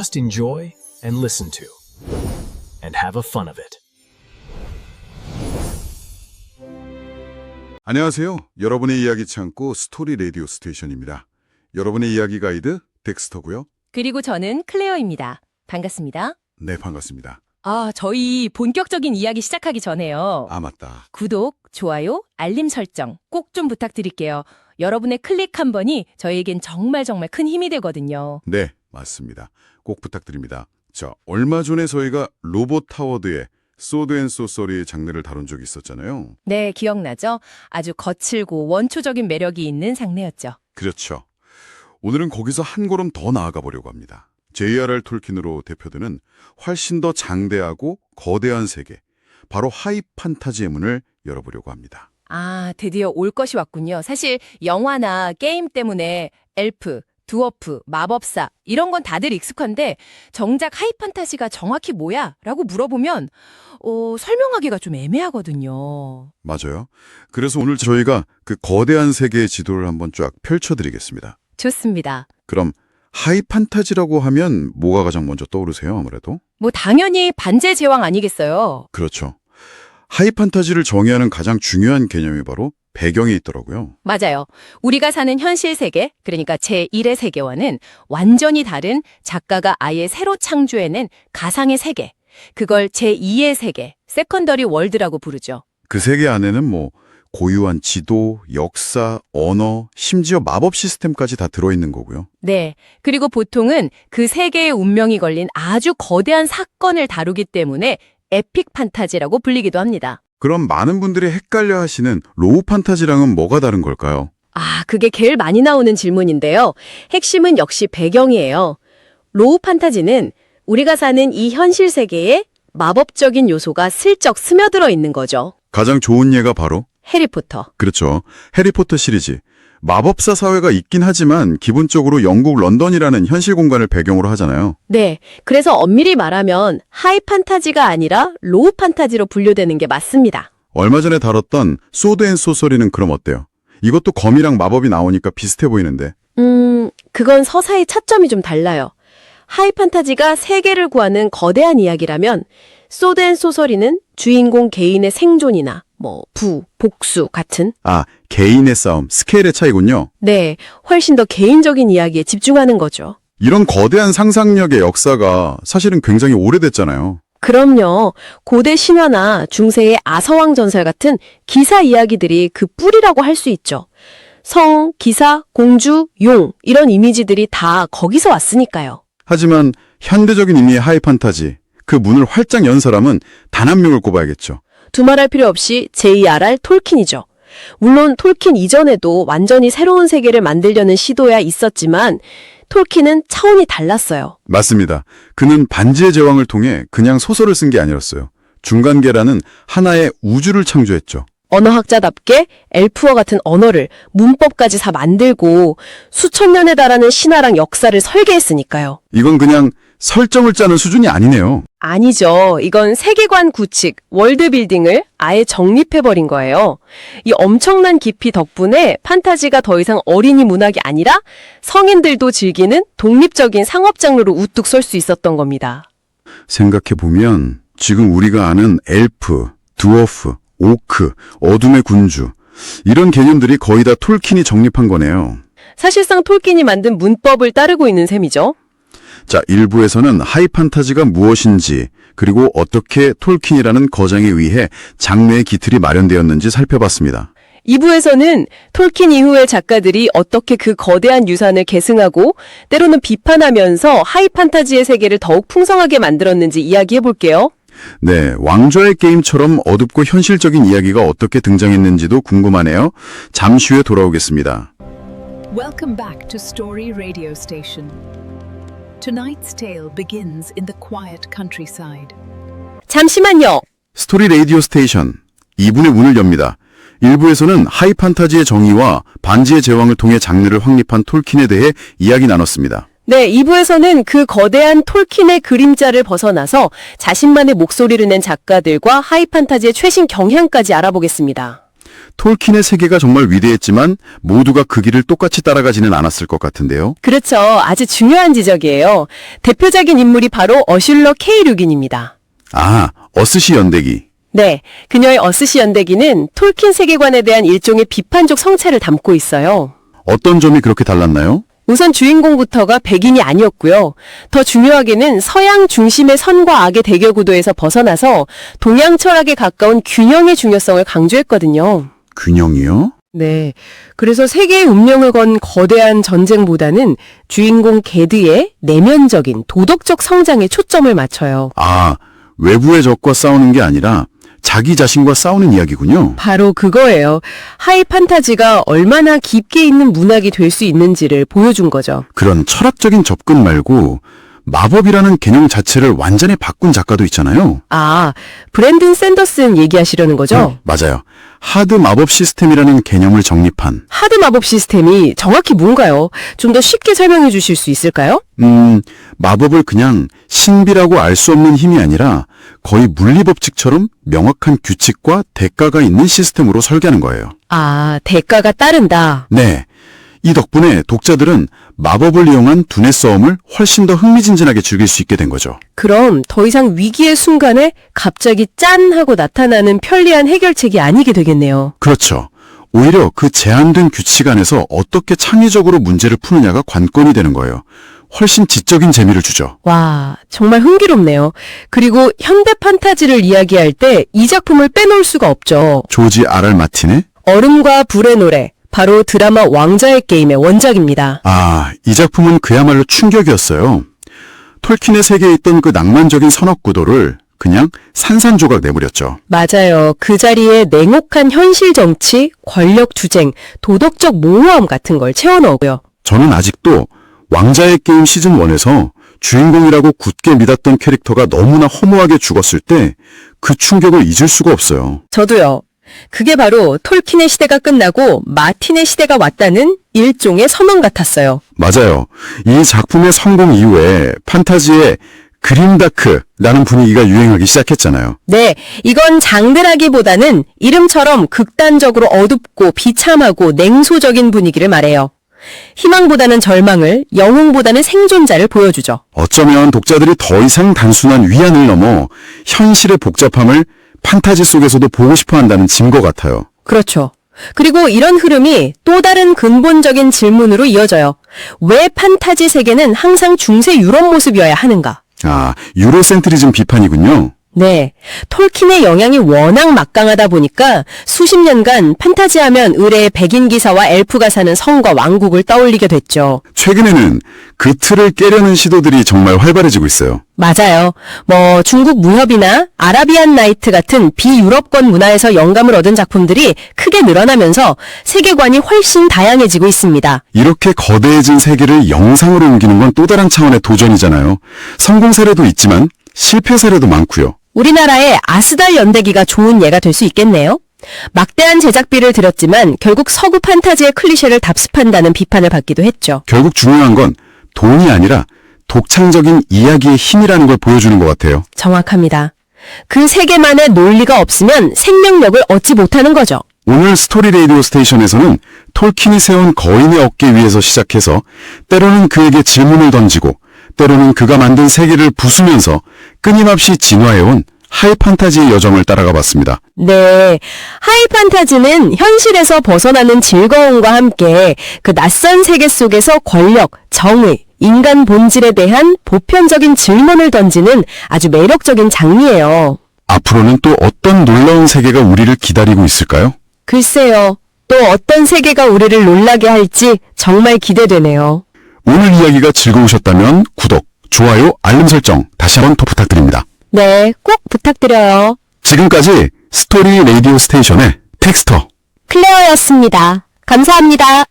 Just enjoy and listen to, and have a fun of it. 안녕하세요. 여러분의 이야기 창고 스토리 라디오 스테이션입니다. 여러분의 이야기 가이드 덱스터고요. 그리고 저는 클레어입니다. 반갑습니다. 네, 반갑습니다. 저희 본격적인 이야기 시작하기 전에요. 아, 맞다. 구독, 좋아요, 알림 설정 꼭 좀 부탁드릴게요. 여러분의 클릭 한 번이 저희에겐 정말 큰 힘이 되거든요. 네, 맞습니다. 꼭 부탁드립니다. 자, 얼마 전에 저희가 로봇 타워드의 소드 앤 소서리의 장르를 다룬 적이 있었잖아요. 네, 기억나죠? 아주 거칠고 원초적인 매력이 있는 장르였죠. 그렇죠. 오늘은 거기서 한 걸음 더 나아가 보려고 합니다. J.R.R. 톨킨으로 대표되는 훨씬 더 장대하고 거대한 세계, 바로 하이 판타지의 문을 열어보려고 합니다. 드디어 올 것이 왔군요. 사실 영화나 게임 때문에 엘프, 드워프, 마법사 이런 건 다들 익숙한데 정작 하이 판타지가 정확히 뭐야? 라고 물어보면 설명하기가 좀 애매하거든요. 맞아요. 그래서 오늘 저희가 그 거대한 세계의 지도를 한번 쫙 펼쳐드리겠습니다. 좋습니다. 그럼 하이 판타지라고 하면 뭐가 가장 먼저 떠오르세요, 아무래도? 당연히 반지의 제왕 아니겠어요? 그렇죠. 하이 판타지를 정의하는 가장 중요한 개념이 바로 배경에 있더라고요. 맞아요. 우리가 사는 현실 세계, 그러니까 제1의 세계와는 완전히 다른 작가가 아예 새로 창조해낸 가상의 세계, 그걸 제2의 세계, 세컨더리 월드라고 부르죠. 그 세계 안에는 고유한 지도, 역사, 언어, 심지어 마법 시스템까지 다 들어있는 거고요. 네. 그리고 보통은 그 세계의 운명이 걸린 아주 거대한 사건을 다루기 때문에 에픽 판타지라고 불리기도 합니다. 그럼 많은 분들이 헷갈려 하시는 로우 판타지랑은 뭐가 다른 걸까요? 그게 제일 많이 나오는 질문인데요. 핵심은 역시 배경이에요. 로우 판타지는 우리가 사는 이 현실 세계에 마법적인 요소가 슬쩍 스며들어 있는 거죠. 가장 좋은 예가 바로 해리포터. 그렇죠. 해리포터 시리즈. 마법사 사회가 있긴 하지만 기본적으로 영국 런던이라는 현실 공간을 배경으로 하잖아요. 네. 그래서 엄밀히 말하면 하이 판타지가 아니라 로우 판타지로 분류되는 게 맞습니다. 얼마 전에 다뤘던 소드 앤 소서리는 그럼 어때요? 이것도 검이랑 마법이 나오니까 비슷해 보이는데. 그건 서사의 차점이 좀 달라요. 하이 판타지가 세계를 구하는 거대한 이야기라면 소드 앤 소서리는 주인공 개인의 생존이나 복수 같은 개인의 싸움, 스케일의 차이군요. 네, 훨씬 더 개인적인 이야기에 집중하는 거죠. 이런 거대한 상상력의 역사가 사실은 굉장히 오래됐잖아요. 그럼요. 고대 신화나 중세의 아서왕 전설 같은 기사 이야기들이 그 뿌리라고 할 수 있죠. 성, 기사, 공주, 용 이런 이미지들이 다 거기서 왔으니까요. 하지만 현대적인 의미의 하이 판타지, 그 문을 활짝 연 사람은 단 한 명을 꼽아야겠죠. 두말할 필요 없이 J.R.R. 톨킨이죠. 물론 톨킨 이전에도 완전히 새로운 세계를 만들려는 시도야 있었지만 톨킨은 차원이 달랐어요. 맞습니다. 그는 반지의 제왕을 통해 그냥 소설을 쓴 게 아니었어요. 중간계라는 하나의 우주를 창조했죠. 언어학자답게 엘프어 같은 언어를 문법까지 다 만들고 수천 년에 달하는 신화랑 역사를 설계했으니까요. 이건 그냥 설정을 짜는 수준이 아니네요. 아니죠. 이건 세계관 구축, 월드빌딩을 아예 정립해버린 거예요. 이 엄청난 깊이 덕분에 판타지가 더 이상 어린이 문학이 아니라 성인들도 즐기는 독립적인 상업 장르로 우뚝 설 수 있었던 겁니다. 생각해보면 지금 우리가 아는 엘프, 드워프, 오크, 어둠의 군주 이런 개념들이 거의 다 톨킨이 정립한 거네요. 사실상 톨킨이 만든 문법을 따르고 있는 셈이죠. 자, 1부에서는 하이 판타지가 무엇인지 그리고 어떻게 톨킨이라는 거장에 의해 장르의 기틀이 마련되었는지 살펴봤습니다. 2부에서는 톨킨 이후의 작가들이 어떻게 그 거대한 유산을 계승하고 때로는 비판하면서 하이 판타지의 세계를 더욱 풍성하게 만들었는지 이야기해볼게요. 네, 왕좌의 게임처럼 어둡고 현실적인 이야기가 어떻게 등장했는지도 궁금하네요. 잠시 후에 돌아오겠습니다. Welcome back to Story Radio Station. Tonight's tale begins in the quiet countryside. 잠시만요. 스토리 라디오 스테이션 2부의 문을 엽니다. 1부에서는 하이 판타지의 정의와 반지의 제왕을 통해 장르를 확립한 톨킨에 대해 이야기 나눴습니다. 네, 2부에서는 그 거대한 톨킨의 그림자를 벗어나서 자신만의 목소리를 낸 작가들과 하이 판타지의 최신 경향까지 알아보겠습니다. 톨킨의 세계가 정말 위대했지만 모두가 그 길을 똑같이 따라가지는 않았을 것 같은데요. 그렇죠. 아주 중요한 지적이에요. 대표적인 인물이 바로 어슐러 K. 류긴입니다. 아, 어스시 연대기. 네, 그녀의 어스시 연대기는 톨킨 세계관에 대한 일종의 비판적 성찰을 담고 있어요. 어떤 점이 그렇게 달랐나요? 우선 주인공부터가 백인이 아니었고요. 더 중요하게는 서양 중심의 선과 악의 대결 구도에서 벗어나서 동양 철학에 가까운 균형의 중요성을 강조했거든요. 균형이요? 네, 그래서 세계의 운명을 건 거대한 전쟁보다는 주인공 게드의 내면적인 도덕적 성장에 초점을 맞춰요. 아, 외부의 적과 싸우는 게 아니라 자기 자신과 싸우는 이야기군요. 바로 그거예요. 하이 판타지가 얼마나 깊게 있는 문학이 될 수 있는지를 보여준 거죠. 그런 철학적인 접근 말고 마법이라는 개념 자체를 완전히 바꾼 작가도 있잖아요. 아, 브랜든 샌더슨 얘기하시려는 거죠? 맞아요. 하드 마법 시스템이라는 개념을 정립한. 하드 마법 시스템이 정확히 뭔가요? 좀 더 쉽게 설명해 주실 수 있을까요? 마법을 그냥 신비라고 알 수 없는 힘이 아니라 거의 물리법칙처럼 명확한 규칙과 대가가 있는 시스템으로 설계하는 거예요. 아, 대가가 따른다. 네. 이 덕분에 독자들은 마법을 이용한 두뇌 싸움을 훨씬 더 흥미진진하게 즐길 수 있게 된 거죠. 그럼 더 이상 위기의 순간에 갑자기 짠 하고 나타나는 편리한 해결책이 아니게 되겠네요. 그렇죠. 오히려 그 제한된 규칙 안에서 어떻게 창의적으로 문제를 푸느냐가 관건이 되는 거예요. 훨씬 지적인 재미를 주죠. 와, 정말 흥미롭네요. 그리고 현대 판타지를 이야기할 때 이 작품을 빼놓을 수가 없죠. 조지 R.R. 마틴의 얼음과 불의 노래, 바로 드라마 왕자의 게임의 원작입니다. 아, 이 작품은 그야말로 충격이었어요. 톨킨의 세계에 있던 그 낭만적인 선억 구도를 그냥 산산조각 내버렸죠. 맞아요. 그 자리에 냉혹한 현실 정치, 권력 투쟁, 도덕적 모호함 같은 걸 채워넣고요. 저는 아직도 왕자의 게임 시즌 1에서 주인공이라고 굳게 믿었던 캐릭터가 너무나 허무하게 죽었을 때 그 충격을 잊을 수가 없어요. 저도요. 그게 바로 톨킨의 시대가 끝나고 마틴의 시대가 왔다는 일종의 선언 같았어요. 맞아요. 이 작품의 성공 이후에 판타지의 그림다크라는 분위기가 유행하기 시작했잖아요. 네, 이건 장르라기보다는 이름처럼 극단적으로 어둡고 비참하고 냉소적인 분위기를 말해요. 희망보다는 절망을, 영웅보다는 생존자를 보여주죠. 어쩌면 독자들이 더 이상 단순한 위안을 넘어 현실의 복잡함을 판타지 속에서도 보고 싶어 한다는 증거 같아요. 그렇죠. 그리고 이런 흐름이 또 다른 근본적인 질문으로 이어져요. 왜 판타지 세계는 항상 중세 유럽 모습이어야 하는가? 아, 유로센트리즘 비판이군요. 네, 톨킨의 영향이 워낙 막강하다 보니까 수십 년간 판타지하면 의뢰의 백인 기사와 엘프가 사는 성과 왕국을 떠올리게 됐죠. 최근에는 그 틀을 깨려는 시도들이 정말 활발해지고 있어요. 맞아요. 중국 무협이나 아라비안 나이트 같은 비유럽권 문화에서 영감을 얻은 작품들이 크게 늘어나면서 세계관이 훨씬 다양해지고 있습니다. 이렇게 거대해진 세계를 영상으로 옮기는 건 또 다른 차원의 도전이잖아요. 성공 사례도 있지만 실패 사례도 많고요. 우리나라의 아스달 연대기가 좋은 예가 될 수 있겠네요. 막대한 제작비를 들였지만 결국 서구 판타지의 클리셰를 답습한다는 비판을 받기도 했죠. 결국 중요한 건 돈이 아니라 독창적인 이야기의 힘이라는 걸 보여주는 것 같아요. 정확합니다. 그 세계만의 논리가 없으면 생명력을 얻지 못하는 거죠. 오늘 스토리 레이디오 스테이션에서는 톨킨이 세운 거인의 어깨 위에서 시작해서 때로는 그에게 질문을 던지고 때로는 그가 만든 세계를 부수면서 끊임없이 진화해온 하이 판타지의 여정을 따라가 봤습니다. 네, 하이 판타지는 현실에서 벗어나는 즐거움과 함께 그 낯선 세계 속에서 권력, 정의, 인간 본질에 대한 보편적인 질문을 던지는 아주 매력적인 장르예요. 앞으로는 또 어떤 놀라운 세계가 우리를 기다리고 있을까요? 글쎄요, 또 어떤 세계가 우리를 놀라게 할지 정말 기대되네요. 오늘 이야기가 즐거우셨다면 구독, 좋아요, 알림 설정 다시 한번 더 부탁드립니다. 네, 꼭 부탁드려요. 지금까지 스토리 레이디오 스테이션의 텍스터 클레어였습니다. 감사합니다.